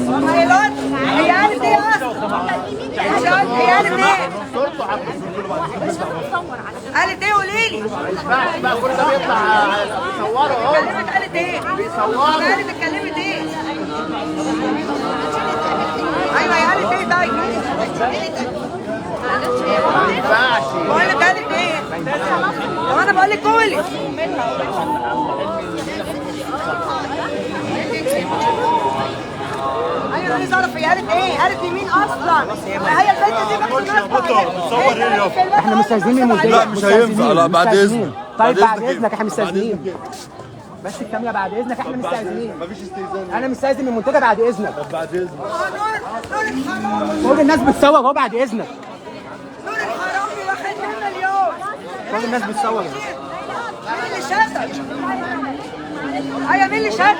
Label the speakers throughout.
Speaker 1: مايلون هي قالت ايه اصلا؟ هي قالت ايه؟ قالت ايه قولي لي؟
Speaker 2: بقى كل ده بيطلع بيصوروا اهو.
Speaker 1: قالت ايه؟
Speaker 2: بيصوروا.
Speaker 1: قالت اتكلمت ايه؟ ايوه هي قالت ايه طيب؟
Speaker 2: ما ينفعش.
Speaker 1: بقول لك قالت ايه؟ طب انا بقول لك قولي. ايوه انا عايز اعرف هي قالت ايه؟ قالت لمين اصلا؟ ما هي البنت دي
Speaker 3: بتصور ايه يابا؟
Speaker 4: احنا مستأذنين المنتجة.
Speaker 3: لا مش هينفع، لا بعد اذنك.
Speaker 4: طيب بعد اذنك احنا مستأذنين. بس الكاميرا بعد اذنك احنا مستأذنين.
Speaker 3: مفيش استئذان.
Speaker 4: انا مستأذن من المنتجة بعد اذنك.
Speaker 3: طب بعد اذنك.
Speaker 1: نور الحرام
Speaker 4: كل الناس بتصور اهو بعد اذنك.
Speaker 1: نور الحرام واخد مليون.
Speaker 4: كل الناس بتصور.
Speaker 1: مين اللي شتم؟ ايوه مين اللي شتم؟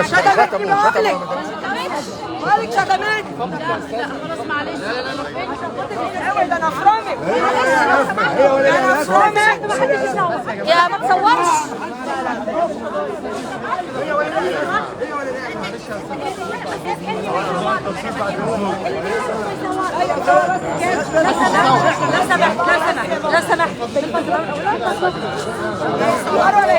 Speaker 1: شتمتني بقول لك. بقول لك شتمتني.
Speaker 5: خلاص معلش.
Speaker 1: ايوه ده انا افرمك. انا افرمك.
Speaker 5: يا ما تصورش.
Speaker 1: لو سمحت
Speaker 5: لو سمحت.
Speaker 1: صوروا ولا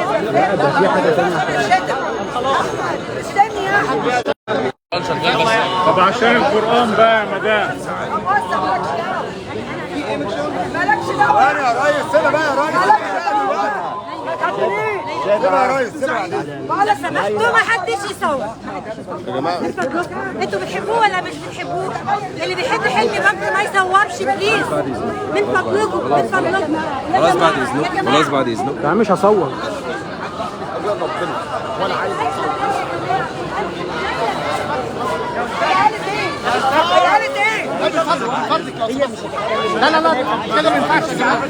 Speaker 1: استني يا احمد.
Speaker 6: طب عشان القرآن بقى يا مدام.
Speaker 1: مالكش دعوه.
Speaker 3: يا ريس سيبها بقى يا ريس. سيبها يا ريس سيبها.
Speaker 5: لو سمحتوا ما حدش يصور.
Speaker 3: يا جماعه
Speaker 5: انتوا بتحبوه ولا مش بتحبوه؟ اللي بيحب حلمي مجدي ما يصورش بليز. من فضلكم من فضلكم.
Speaker 7: خلاص بعد اذنك، خلاص بعد اذنك.
Speaker 4: انا مش هصور.
Speaker 1: قالت ايه؟
Speaker 2: لا لا لا كده ما ينفعش يا جماعه.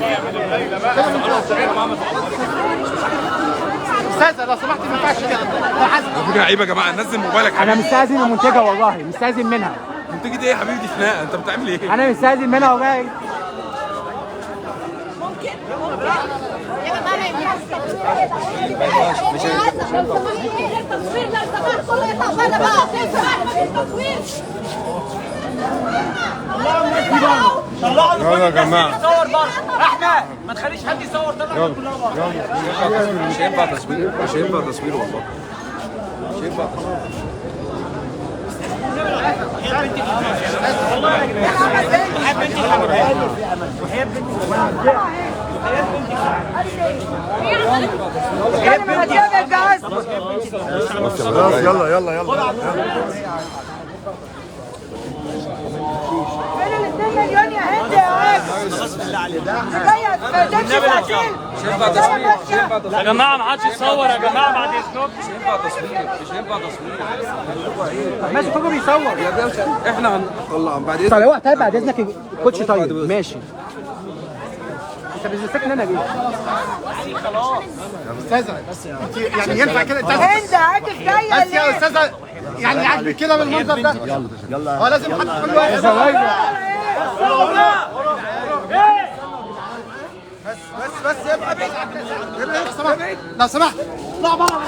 Speaker 2: كده ما ينفعش. استاذه لو سمحت ما ينفعش كده.
Speaker 7: فكرة عيب يا جماعه، نزل موبايلك.
Speaker 4: انا مستأذن من المنتجة والله، مستأذن منها.
Speaker 7: انت كده ايه يا حبيبي؟ دي خناقه، انت بتعمل ايه؟
Speaker 4: انا مستأذن منها والله.
Speaker 3: يلا يا جماعه.
Speaker 6: احمد ما تخليش حد يصور. طلع كلها بره.
Speaker 7: مش هينفع تصوير، مش هينفع تصوير والله. مش هينفع تصوير.
Speaker 3: خلاص يلا يلا يلا.
Speaker 1: فين ال 2 مليون يا هند يا عم؟
Speaker 7: مش هينفع تصوير، مش هينفع تصوير.
Speaker 6: يا جماعه ما حدش يصور يا جماعه بعد اذنكم.
Speaker 7: مش هينفع تصوير، مش هينفع تصوير.
Speaker 4: ماشي كله بيصور.
Speaker 7: احنا هنطلع بعد اذنك.
Speaker 4: طيب طيب بعد اذنك الكوتش. طيب ماشي. انت مش مستني ان انا اجي.
Speaker 2: استاذه بس يعني ينفع كده استاذه؟
Speaker 1: هند عاكف جايه
Speaker 2: بس يا استاذه يعني عاجبك كده بالمنظر ده؟ يلا هو لازم حد كل واحد. بس يبقى بعيد عن كده. لو سمحت لو سمحت اطلع بره.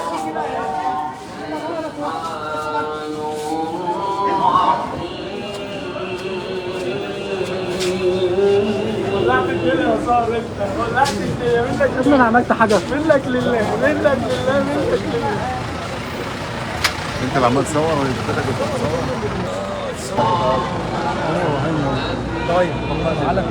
Speaker 6: ولعت الدنيا يا صاحبي انت. ولعت الدنيا منك
Speaker 4: انا عملت حاجة.
Speaker 6: منك لله منك لله منك لله.
Speaker 3: انت اللي عمال تصور ولا انت اللي كنت بتصور؟
Speaker 4: طيب تعالى